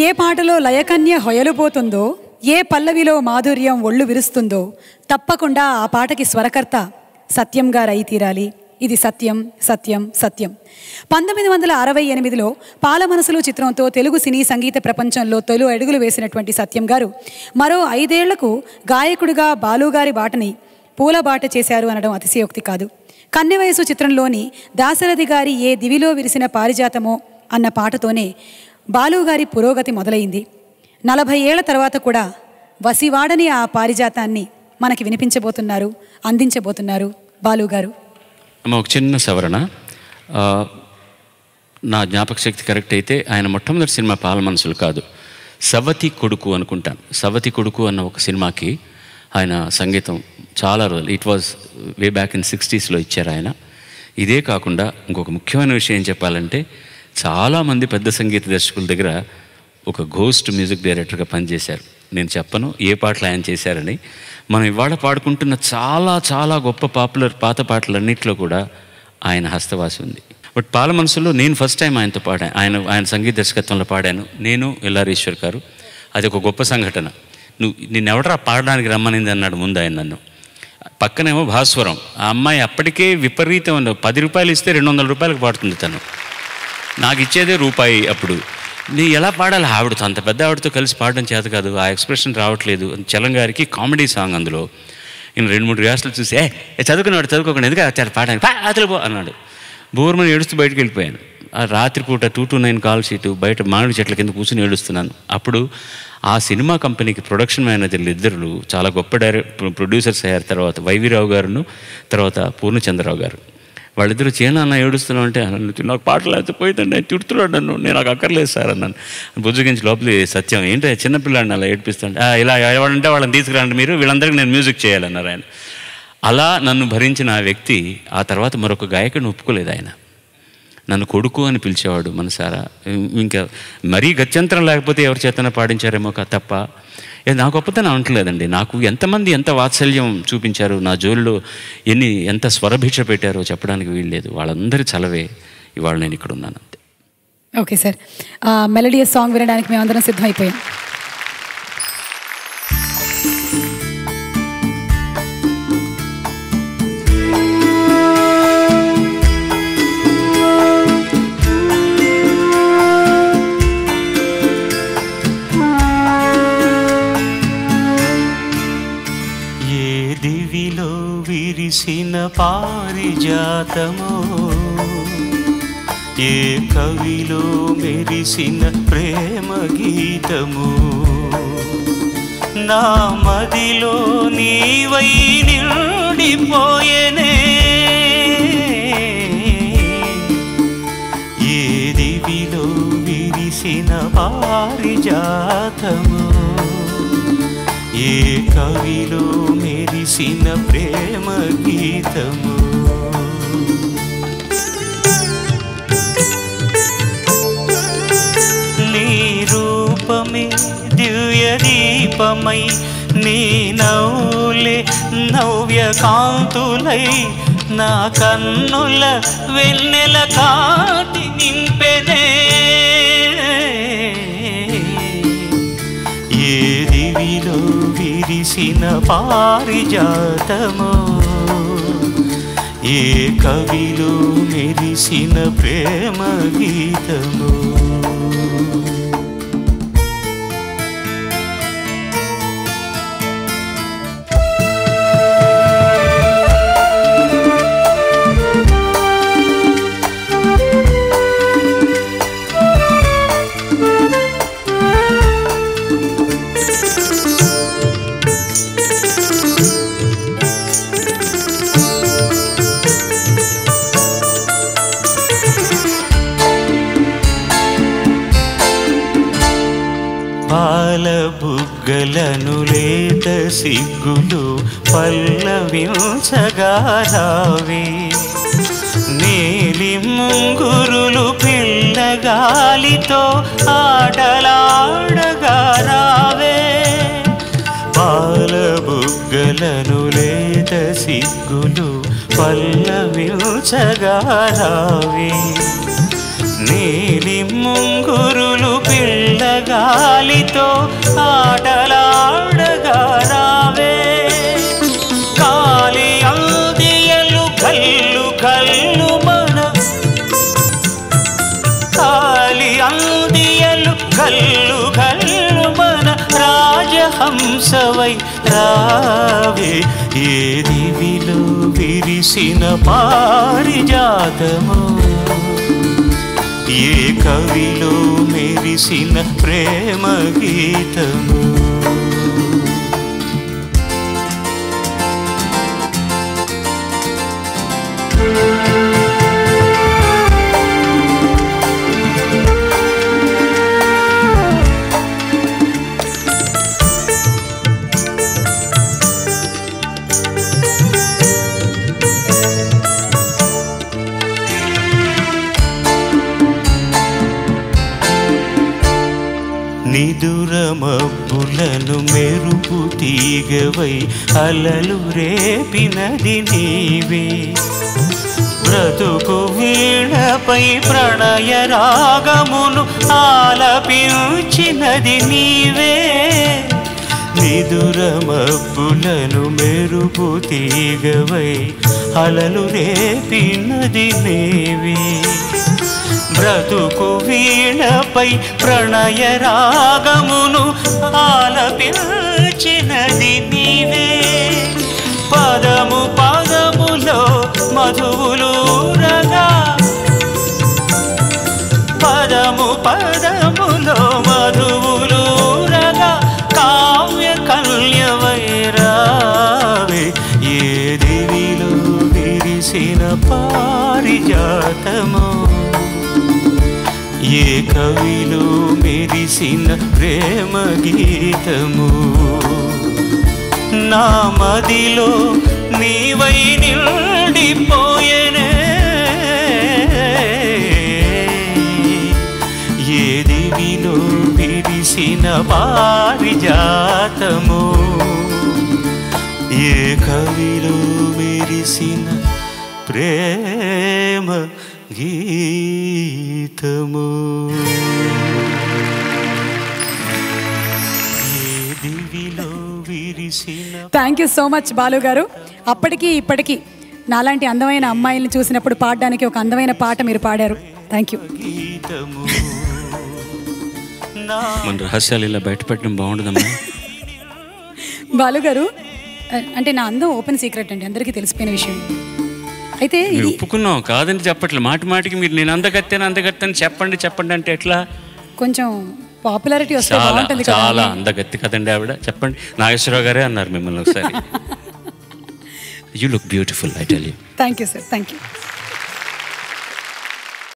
ఏ పాటలో లయకన్య హొయలుపోతుందో, ఏ పల్లవిలో మాధుర్యం ఒళ్ళు విరుస్తుందో తప్పకుండా ఆ పాటకి స్వరకర్త సత్యంగా రై తీరాలి. ఇది సత్యం సత్యం సత్యం. 1968లో పాల మనసులు చిత్రంతో తెలుగు సినీ సంగీత ప్రపంచంలో తొలి అడుగులు వేసినటువంటి సత్యం గారు మరో 5 ఏళ్లకు గాయకుడిగా బాలుగారి బాటని పూలబాట చేశారు అనడం అతిశయోక్తి కాదు. కన్నెవయసు చిత్రంలోని దాశరథి గారి ఏ దివిలో విరిసిన పారిజాతమో అన్న పాటతోనే బాలుగారి పురోగతి మొదలైంది. 40 ఏళ్ల తర్వాత కూడా వసివాడని ఆ పారిజాతాన్ని మనకి వినిపించబోతున్నారు, అందించబోతున్నారు బాలుగారు. ఒక చిన్న సవరణ, నా జ్ఞాపక శక్తి కరెక్ట్ అయితే ఆయన మొట్టమొదటి సినిమా పాల మనసులు కాదు, సవతి కొడుకు అనుకుంటాను. సవతి కొడుకు అన్న ఒక సినిమాకి ఆయన సంగీతం చాలా రోజులు, it was way back in 60sలో ఇచ్చారు ఆయన. ఇదే కాకుండా ఇంకొక ముఖ్యమైన విషయం చెప్పాలంటే, చాలామంది పెద్ద సంగీత దర్శకుల దగ్గర ఒక ఘోస్ట్ మ్యూజిక్ డైరెక్టర్గా పనిచేశారు. నేను చెప్పను ఏ పాటలు ఆయన చేశారని. మనం ఇవాళ పాడుకుంటున్న చాలా చాలా గొప్ప పాపులర్ పాత పాటలన్నింటిలో కూడా ఆయన హస్తవాసి ఉంది. బట్ పాల మనసులో నేను ఫస్ట్ టైం ఆయనతో పాడాను, ఆయన సంగీత దర్శకత్వంలో పాడాను, నేను ఎల్లారీశ్వర్ గారు. అది ఒక గొప్ప సంఘటన. నిన్నెవడరా పాడడానికి రమ్మనింది అన్నాడు ముందు ఆయన నన్ను. పక్కనేమో భాస్వరం, ఆ అమ్మాయి అప్పటికే విపరీతం 10 రూపాయలు ఇస్తే 200 రూపాయలకు పాడుతుంది తను, నాకు ఇచ్చేదే రూపాయి. అప్పుడు నీ ఎలా పాడాలి, ఆవిడతో అంత పెద్ద ఆవిడతో కలిసి పాడడం చేత కాదు, ఆ ఎక్స్ప్రెషన్ రావట్లేదు. చలం గారికి కామెడీ సాంగ్, అందులో నేను 2-3 రిహార్సల్ చూసి చదువుకున్నాడు చదువుకోకుండా ఎందుకు వచ్చారు పాడడానికి అతలు పో అన్నాడు. బోర్మని ఏడుస్తూ బయటకు వెళ్ళిపోయాను. ఆ రాత్రిపూట 2 to 9 కాల్ షీటు బయట మామిడి చెట్ల కింద కూర్చొని ఏడుస్తున్నాను. అప్పుడు ఆ సినిమా కంపెనీకి ప్రొడక్షన్ మేనేజర్లు ఇద్దరు చాలా గొప్ప ప్రొడ్యూసర్స్ అయ్యారు. తర్వాత వైవీరావు గారును, తర్వాత పూర్ణచంద్రరావు గారు. వాళ్ళిద్దరూ చేనా ఏడుస్తున్నావు అంటే, నాకు పాటలు అయితే పోయిందండి, తిడుతున్నాడు నన్ను, నేను నాకు అక్కర్లేదు సార్ అన్నాను. బుజ్జగించి లోపలి సత్యం ఏంటంటే చిన్నపిల్లాడిని అలా ఏడిపిస్తాంటే, ఇలా ఎవరంటే వాళ్ళని తీసుకురండి మీరు, వీళ్ళందరికీ నేను మ్యూజిక్ చేయాలన్నారు ఆయన. అలా నన్ను భరించిన ఆ వ్యక్తి ఆ తర్వాత మరొక గాయకుడిని ఒప్పుకోలేదు. ఆయన నన్ను కొడుకు అని పిలిచేవాడు మనసారా. ఇంకా మరీ గత్యంతరం లేకపోతే ఎవరి చేతన పాడించారేమో తప్ప నా గొప్పతనం అనట్లేదండి. నాకు ఎంతమంది ఎంత వాత్సల్యం చూపించారు, నా జోలిలో ఎంత స్వరభిక్ష పెట్టారో చెప్పడానికి వీల్లేదు. వాళ్ళందరి చలవే ఇవాళ నేను ఇక్కడ ఉన్నాను అంతే. ఓకే సార్, మెలోడియస్ సాంగ్ వినడానికి మేమందరం సిద్ధమైపోయాం. విరిసిన పారిజాతమో, ఏ కవిలో మెరిసిన ప్రేమ గీతము, నా మదిలో నీవై నిండిపోయేనే, ఏ దివిలో విరిసిన పారిజాతము, ఏ కవిలో మెరిసిన ప్రేమ గీతము. నీ రూపమే దివ్య దీపమై, నీ నవ్వులే నవ్య కాంతులై, నా కన్నుల వెన్నెల కాటి నింపెనే, ఏ దివిలో విరిసిన పారిజాతమో, ఏ కవిలో మెరిసిన ప్రేమ గీతము. పాల బుగ్గలను లేత సిగ్గులు పల్లవించగా రావే, నీలి ముంగురులు పిల్లగాలితో ఆటలాడగా రావే, పాల బుగ్గలను లేత సిగ్గులు పల్లవించగా రావే, నీలి ముంగురులు పిల్ల పిల్లగాలితో ఆటలాడగా రావే కాలి అందియలు కల్లు కల్లు మన కాలి అందియలు కల్లు కల్లు మన రాజహంసవై రావే ఏ దివిలో విరిసిన పారిజాతమో ఏ కవిలో మెరిసిన ప్రేమ గీతము నిదుర మబ్బులను మెరుపు తీగవై అలలు రేపినది నీవే బ్రతుకు వీణపై ప్రణయ రాగమును ఆలపించినది నీవే నిదుర మబ్బులను మెరుపు తీగవై అలలు రేపినది నీవే బ్రతుకు వీణపై ప్రణయ రాగమును ఆలపించినది నీవే పదము పదములో మధువులూరగా పదము పదములో మధువులూరగా కావ్య కల్యవై రావే ఏ దివిలో విరిసిన పారిజాతమో ఏ కవిలో మెరిసిన ప్రేమ గీతము నా మదిలో నీవై నిండిపోయెనే ఏ దివిలో విరిసిన పారిజాతము ఏ కవిలో మెరిసిన ప్రేమ గీతము thank you so much Balu గారు. అప్పటికి ఇప్పటికీ నాలాంటి అందమైన అమ్మాయిల్ని చూసినప్పుడు పాడడానికి ఒక అందమైన పాట మీరు పాడారు. Thank you. మన రహస్యాలు ఇలా బయటపెట్టడం బాగుండదమ్మా. బాలు గారు, అంటే నా అందం ఓపెన్ సీక్రెట్ అండి, అందరికీ తెలిసిపోయిన విషయం. అయితే ఒప్పుకున్నాం కాదని చెప్పట్లే, మాటి మాటికి మీరు నేను అందగత్తని చెప్పండి చెప్పండి అంటే ఎట్లా? కొంచెం పాపులారిటీ వస్తే బాగుంటుంది. చాలా అందగత్తి కదండి ఆవిడ. చెప్పండి. నాగేశ్వరరావు గారే అన్నారు మిమ్మల్ని ఒకసారి. You look beautiful, I tell you. Thank you sir, thank you.